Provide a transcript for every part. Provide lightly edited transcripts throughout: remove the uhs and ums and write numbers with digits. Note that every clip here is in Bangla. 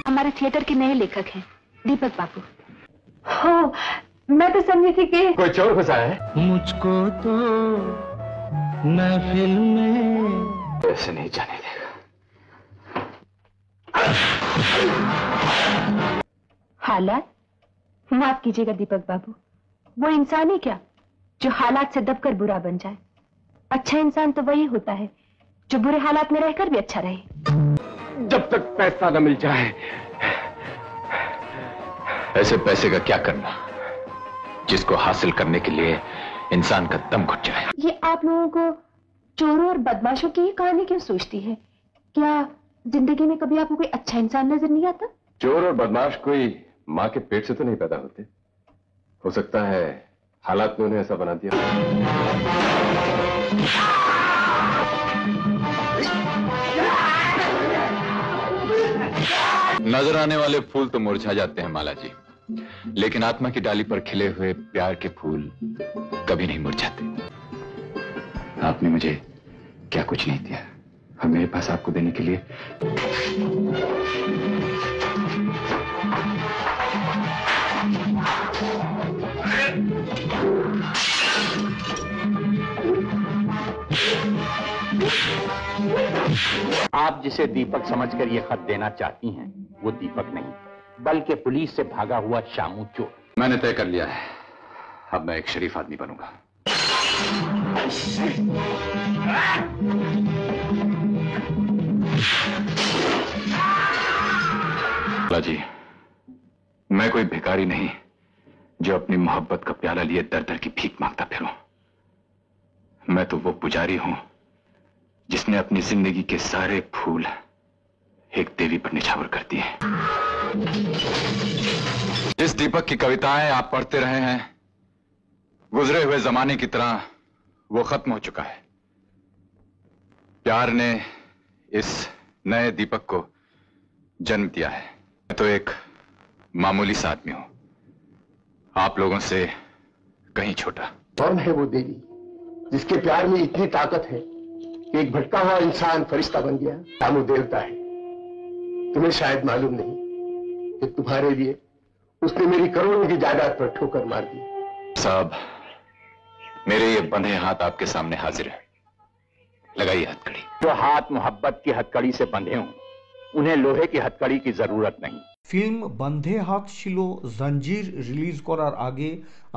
हमारे थिएटर के नए लेखक हैं दीपक बाबू। हो, मैं तो समझी थी कि कोई चोर घुसा है। मुझको तो महफिल में ऐसे नहीं जाने देगा। हालात? माफ कीजिएगा दीपक बाबू, वो इंसान ही क्या जो हालात से दबकर बुरा बन जाए। अच्छा इंसान तो वही होता है जो बुरे हालात में रहकर भी अच्छा रहे। जब तक पैसा न मिल जाए। ऐसे पैसे का क्या करना जिसको हासिल करने के लिए इंसान का दम घुट जाए। ये आप लोगों को चोरों और बदमाशों की ही कहानी क्यों सोचती है? क्या जिंदगी में कभी आपको कोई अच्छा इंसान नजर नहीं आता? चोर और बदमाश कोई माँ के पेट से तो नहीं पैदा होते। हो सकता है हालात ने उन्हें ऐसा बना दिया। नजर आने वाले फूल तो मुरझा जाते हैं माला जी, लेकिन आत्मा की डाली पर खिले हुए प्यार के फूल कभी नहीं मुरझाते। आपने मुझे क्या कुछ नहीं दिया और मेरे पास आपको देने के लिए आप जिसे दीपक समझकर ये खत देना चाहती हैं, वो दीपक नहीं, बल्कि पुलिस से भागा हुआ शामू चोर। मैंने तय कर लिया है, अब मैं एक शरीफ आदमी बनूंगा। जी, मैं कोई भिखारी नहीं जो अपनी मोहब्बत का प्याला लिए दर दर की भीख मांगता फिरूं। मैं तो वो पुजारी हूं जिसने अपनी जिंदगी के सारे फूल एक देवी पर निछावर कर दिए। जिस दीपक की कविताएं आप पढ़ते रहे हैं, गुजरे हुए जमाने की तरह वो खत्म हो चुका है। प्यार ने इस नए दीपक को जन्म दिया है। मैं तो एक मामूली सा आदमी हूं, आप लोगों से कहीं छोटा। कौन है वो देवी जिसके प्यार में इतनी ताकत है कि एक भटका हुआ इंसान फरिश्ता बन गया? रामू देवता है। तुम्हें शायद मालूम नहीं कि तुम्हारे लिए उसने मेरी करोड़ों की जायदाद पर ठोकर मार दी। साहब, मेरे ये बंधे हाथ आपके सामने हाजिर है, लगाइए हथकड़ी। जो हाथ मोहब्बत की हथकड़ी से बंधे हों, उन्हें लोहे की हथकड़ी की जरूरत नहीं। ফিল্ম বন্ধে হাত ছিল জঞ্জির রিলিজ করার আগে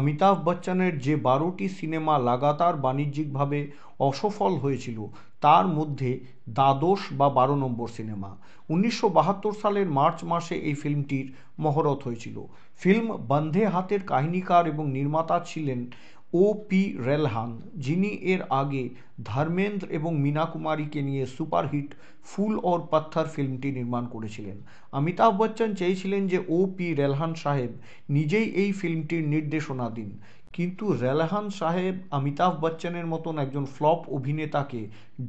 অমিতাভ বচ্চনের যে 12টি সিনেমা লাগাতার বাণিজ্যিকভাবে অসফল হয়েছিল তার মধ্যে দ্বাদশ বা 12 নম্বর সিনেমা। 1972 সালের মার্চ মাসে এই ফিল্মটির মহরত হয়েছিল। ফিল্ম বন্ধে হাতের কাহিনীকার এবং নির্মাতা ছিলেন ও.পি. রেলহান, যিনি এর আগে ধর্মেন্দ্র এবং মীনা কুমারীকে নিয়ে সুপারহিট ফুল और पत्थर ফিল্মটি নির্মাণ করেছিলেন। অমিতাভ বচ্চন চেয়েছিলেন যে ও.পি. রেলহান সাহেব নিজেই এই ফিল্মটির নির্দেশনা দিন, কিন্তু রেলহান সাহেব অমিতাভ বচ্চনের মতন একজন ফ্লপ অভিনেতাকে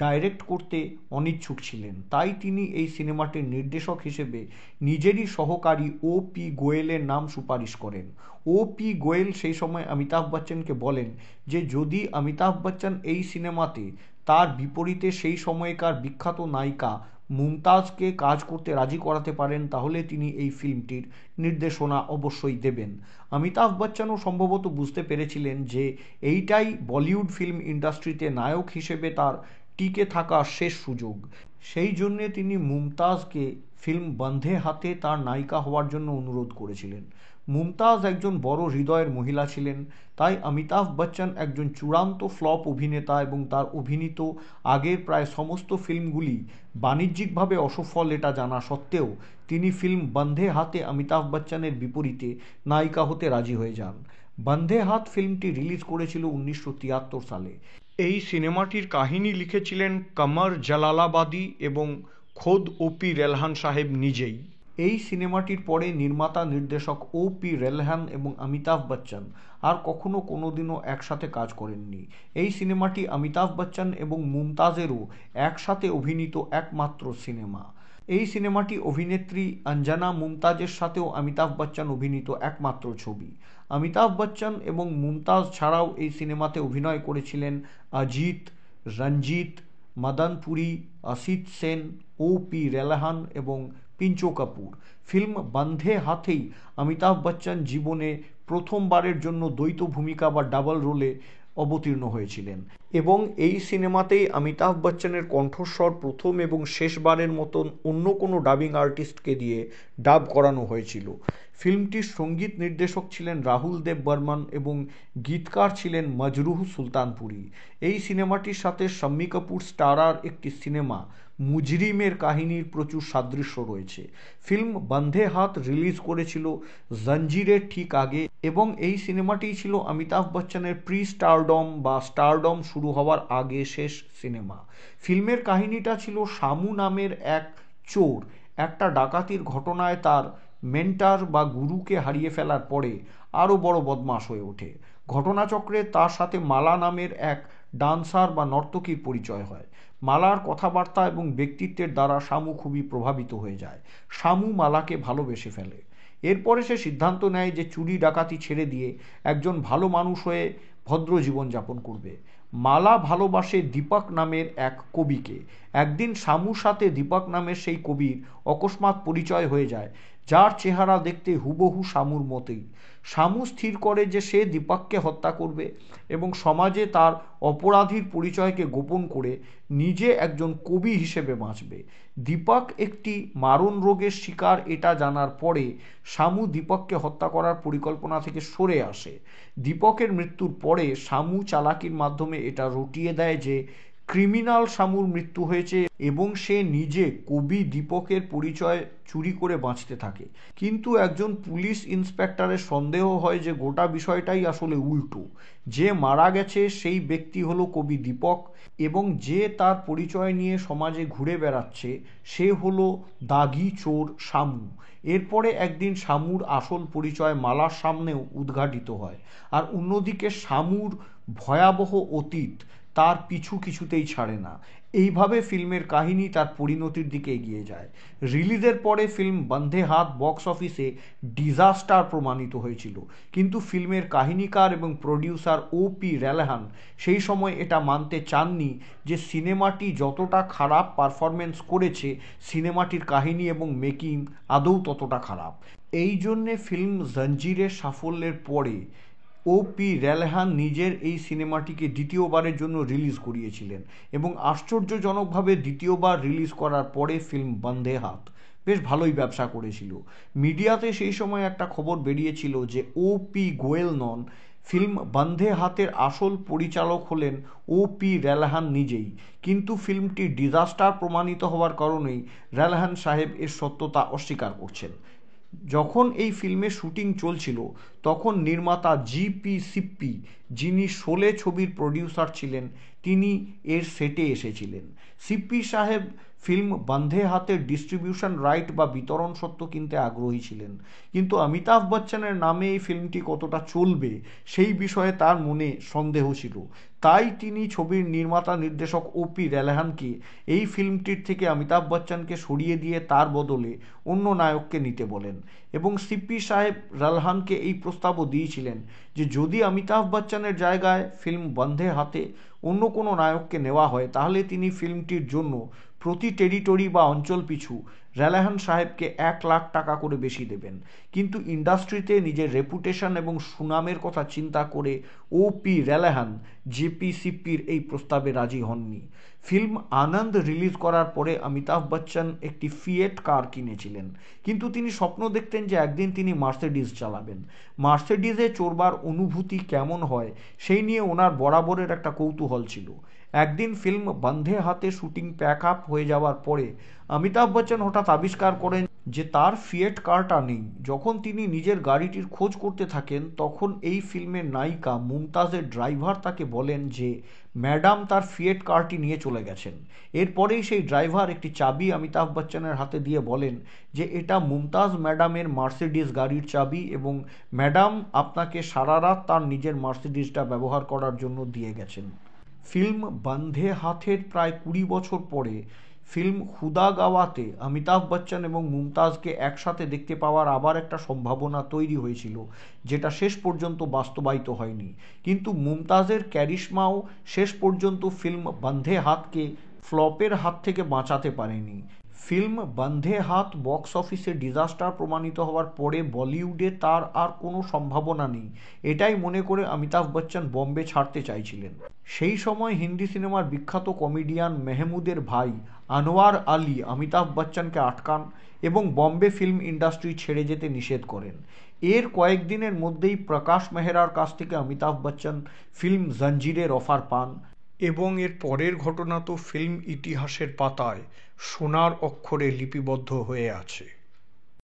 ডাইরেক্ট করতে অনিচ্ছুক ছিলেন। তাই তিনি এই সিনেমাটির নির্দেশক হিসেবে নিজেরই সহকারী ও.পি. গোয়েলের নাম সুপারিশ করেন। ও.পি. গোয়েল সেই সময় অমিতাভ বচ্চনকে বলেন যে যদি অমিতাভ বচ্চন এই সিনেমাতে তার বিপরীতে সেই সময়কার বিখ্যাত নায়িকা মুমতাজকে কাজ করতে রাজি করাতে পারেন তাহলে তিনি এই ফিল্মটির নির্দেশনা অবশ্যই দেবেন। অমিতাভ বচ্চনও সম্ভবত বুঝতে পেরেছিলেন যে এইটাই বলিউড ফিল্ম ইন্ডাস্ট্রিতে নায়ক হিসেবে তার টিকে থাকার শেষ সুযোগ। সেই জন্যে তিনি মুমতাজকে ফিল্ম বন্ধে হাতে তার নায়িকা হওয়ার জন্য অনুরোধ করেছিলেন। মুমতাজ একজন বড় হৃদয়ের মহিলা ছিলেন, তাই অমিতাভ বচ্চন একজন চূড়ান্ত ফ্লপ অভিনেতা এবং তার অভিনীত আগের প্রায় সমস্ত ফিল্মগুলি বাণিজ্যিকভাবে অসফল এটা জানা সত্ত্বেও তিনি ফিল্ম বন্ধে হাতে অমিতাভ বচ্চনের বিপরীতে নায়িকা হতে রাজি হয়ে যান। বন্ধে হাত ফিল্মটি রিলিজ করেছিল 1973 সালে। এই সিনেমাটির কাহিনী লিখেছিলেন কমর জালালাবাদী এবং খোদ ও.পি. রেলহান সাহেব নিজেই। এই সিনেমাটির পরে নির্মাতা নির্দেশক ও.পি. রেলহান এবং অমিতাভ বচ্চন আর কখনো কোনোদিনও একসাথে কাজ করেননি। এই সিনেমাটি অমিতাভ বচ্চন এবং মুমতাজেরও একসাথে অভিনীত একমাত্র সিনেমা। এই সিনেমাটি অভিনেত্রী অঞ্জনা মুমতাজের সাথেও অমিতাভ বচ্চন অভিনীত একমাত্র ছবি। অমিতাভ বচ্চন এবং মুমতাজ ছাড়াও এই সিনেমাতে অভিনয় করেছিলেন অজিত, রঞ্জিত, মদন পুরী, অসিত সেন, ও.পি. রেলহান এবং পিঞ্চো কাপুর। ফিল্ম বন্ধে হাতেই অমিতাভ বচ্চন জীবনে প্রথমবারের জন্য দ্বৈত ভূমিকা বা ডাবল রোলে অবতীর্ণ হয়েছিলেন এবং এই সিনেমাতেই অমিতাভ বচ্চনের কণ্ঠস্বর প্রথম এবং শেষবারের মতন অন্য কোনো ডাবিং আর্টিস্টকে দিয়ে ডাব করানো হয়েছিল। ফিল্মটির সঙ্গীত নির্দেশক ছিলেন রাহুল দেব বর্মন এবং গীতকার ছিলেন মজরুহ সুলতানপুরি। এই সিনেমাটির সাথে শম্মি কাপুর স্টারার একটি সিনেমা মুজরিমের কাহিনীর প্রচুর সাদৃশ্য রয়েছে। ফিল্ম বন্ধে হাত রিলিজ করেছিল জঞ্জিরের ঠিক আগে এবং এই সিনেমাটি ছিল অমিতাভ বচ্চনের প্রি স্টারডম বা স্টারডম শুরু হওয়ার আগে শেষ সিনেমা। ফিল্মের কাহিনীটা ছিল শামু নামের এক চোর একটা ডাকাতির ঘটনায় তার মেন্টার বা গুরুকে হারিয়ে ফেলার পরে আরও বড় বদমাশ হয়ে ওঠে। ঘটনাচক্রে তার সাথে মালা নামের এক ডান্সার বা নর্তকীর পরিচয় হয়। মালার কথাবার্তা এবং ব্যক্তিত্বের দ্বারা শামু খুবই প্রভাবিত হয়ে যায়। শামু মালাকে ভালোবেসে ফেলে। এরপরে সে সিদ্ধান্ত নেয় যে চুরি ডাকাতি ছেড়ে দিয়ে একজন ভালো মানুষ হয়ে ভদ্র জীবনযাপন করবে। মালা ভালোবাসে দীপক নামের এক কবিকে। একদিন শামুর সাথে দীপক নামের সেই কবির অকস্মাৎ পরিচয় হয়ে যায়, যার চেহারা দেখতে হুবহু শামুর মতোই। শামু স্থির করে যে সে দীপককে হত্যা করবে এবং সমাজে তার অপরাধীর পরিচয়কে গোপন করে নিজে একজন কবি হিসেবে বাঁচবে। দীপক একটি মারণ রোগের শিকার এটা জানার পরে শামু দীপককে হত্যা করার পরিকল্পনা থেকে সরে আসে। দীপকের মৃত্যুর পরে শামু চালাকির মাধ্যমে এটা রটিয়ে দেয় যে ক্রিমিনাল শামুর মৃত্যু হয়েছে এবং সে নিজে কবি দীপকের পরিচয় চুরি করে বাঁচতে থাকে। কিন্তু একজন পুলিশ ইন্সপেক্টরের সন্দেহ হয় যে গোটা বিষয়টাই আসলে উল্টো। যে মারা গেছে সেই ব্যক্তি হলো কবি দীপক এবং যে তার পরিচয় নিয়ে সমাজে ঘুরে বেড়াচ্ছে সে হলো দাগি চোর শামু। এরপরে একদিন শামুর আসল পরিচয় মালার সামনেও উদ্ঘাটিত হয়। আর অন্যদিকে শামুর ভয়াবহ অতীত তার পিছু কিছুতেই ছাড়ে না। এইভাবে ফিল্মের কাহিনী তার পরিণতির দিকে এগিয়ে যায়। রিলিজের পরে ফিল্ম বন্ধে হাত বক্স অফিসে ডিজাস্টার প্রমাণিত হয়েছিল, কিন্তু ফিল্মের কাহিনীকার এবং প্রডিউসার ও.পি. রেলহান সেই সময় এটা মানতে চাননি যে সিনেমাটি যতটা খারাপ পারফরমেন্স করেছে সিনেমাটির কাহিনী এবং মেকিং আদৌ ততটা খারাপ। এই জন্যে ফিল্ম জঞ্জিরের সাফল্যের পরে ও.পি. রেলহান নিজের এই সিনেমাটিকে দ্বিতীয়বারের জন্য রিলিজ করিয়েছিলেন এবং আশ্চর্যজনকভাবে দ্বিতীয়বার রিলিজ করার পরে ফিল্ম বন্ধে হাত বেশ ভালোই ব্যবসা করেছিল। মিডিয়াতে সেই সময় একটা খবর বেরিয়েছিল যে ও.পি. গোয়েল নন, ফিল্ম বন্ধে হাতের আসল পরিচালক হলেন ও.পি. রেলহান নিজেই। কিন্তু ফিল্মটি ডিজাস্টার প্রমাণিত হওয়ার কারণেই রেলহান সাহেব এর সত্যতা অস্বীকার করছেন। যখন এই ফিল্মের শুটিং চলছিল তখন নির্মাতা জি.পি. সিপ্পি, যিনি শোলে ছবির প্রডিউসার ছিলেন, তিনি এর সেটে এসেছিলেন। সিপ্পি সাহেব ফিল্ম বন্ধে হাতের ডিস্ট্রিবিউশন রাইট বা বিতরণ সত্ত্ব কিনতে আগ্রহী ছিলেন, কিন্তু অমিতাভ বচ্চনের নামে এই ফিল্মটি কতটা চলবে সেই বিষয়ে তার মনে সন্দেহ ছিল। তাই তিনি ছবির নির্মাতা নির্দেশক ও.পি. রেলহানকে এই ফিল্মটির থেকে অমিতাভ বচ্চনকে সরিয়ে দিয়ে তার বদলে অন্য নায়ককে নিতে বলেন এবং সিপ্পি সাহেব রেলহানকে এই প্রস্তাবও দিয়েছিলেন যে যদি অমিতাভ বচ্চনের জায়গায় ফিল্ম বন্ধে হাতে অন্য কোনো নায়ককে নেওয়া হয় তাহলে তিনি ফিল্মটির জন্য প্রতি টেরিটরি বা অঞ্চল পিছু রেলহান সাহেবকে 1 লাখ টাকা করে বেশি দেবেন। কিন্তু ইন্ডাস্ট্রিতে নিজের রেপুটেশন এবং সুনামের কথা চিন্তা করে ও.পি. রেলহান জে.পি. সিপ্পির এই প্রস্তাবে রাজি হননি। ফিল্ম আনন্দ রিলিজ করার পরে অমিতাভ বচ্চন একটি ফিয়েট কার কিনেছিলেন, কিন্তু তিনি স্বপ্ন দেখতেন যে একদিন তিনি মার্সিডিজ চালাবেন। মার্সিডিজে চড়বার অনুভূতি কেমন হয় সেই নিয়ে ওনার বরাবরের একটা কৌতূহল ছিল। একদিন ফিল্ম বন্ধে হাতে শুটিং প্যাক আপ হয়ে যাওয়ার পরে অমিতাভ বচ্চন হঠাৎ আবিষ্কার করেন যে তার ফিয়েট কারটা নেই। যখন তিনি নিজের গাড়িটির খোঁজ করতে থাকেন তখন এই ফিল্মের নায়িকা মুমতাজের ড্রাইভার তাকে বলেন যে ম্যাডাম তার ফিয়েট কারটি নিয়ে চলে গেছেন। এরপরেই সেই ড্রাইভার একটি চাবি অমিতাভ বচ্চনের হাতে দিয়ে বলেন যে এটা মুমতাজ ম্যাডামের মার্সিডিজ গাড়ির চাবি এবং ম্যাডাম আপনাকে সারা রাত তার নিজের মার্সিডিজটা ব্যবহার করার জন্য দিয়ে গেছেন। ফিল্ম বন্ধে হাতের প্রায় 20 বছর পরে ফিল্ম খুদা গাওয়াতে অমিতাভ বচ্চন এবং মুমতাজকে একসাথে দেখতে পাওয়ার আবার একটা সম্ভাবনা তৈরি হয়েছিল, যেটা শেষ পর্যন্ত বাস্তবায়িত হয়নি। কিন্তু মুমতাজের ক্যারিশমাও শেষ পর্যন্ত ফিল্ম বন্ধে হাতকে ফ্লপের হাত থেকে বাঁচাতে পারেনি। ফিল্ম বন্ধে হাত বক্স অফিসে ডিজাস্টার প্রমাণিত হওয়ার পরে বলিউডে তার আর কোনো সম্ভাবনা নেই এটাই মনে করে অমিতাভ বচ্চন বম্বে ছাড়তে চাইছিলেন। সেই সময় হিন্দি সিনেমার বিখ্যাত কমেডিয়ান মেহমুদের ভাই আনোয়ার আলী অমিতাভ বচ্চনকে আটকান এবং বম্বে ফিল্ম ইন্ডাস্ট্রি ছেড়ে যেতে নিষেধ করেন। এর কয়েকদিনের মধ্যেই প্রকাশ মেহরার কাছ থেকে অমিতাভ বচ্চন ফিল্ম জঞ্জিরের অফার পান এবং এর পরের ঘটনা তো ফিল্ম ইতিহাসের পাতায় সোনার অক্ষরে লিপিবদ্ধ হয়ে আছে।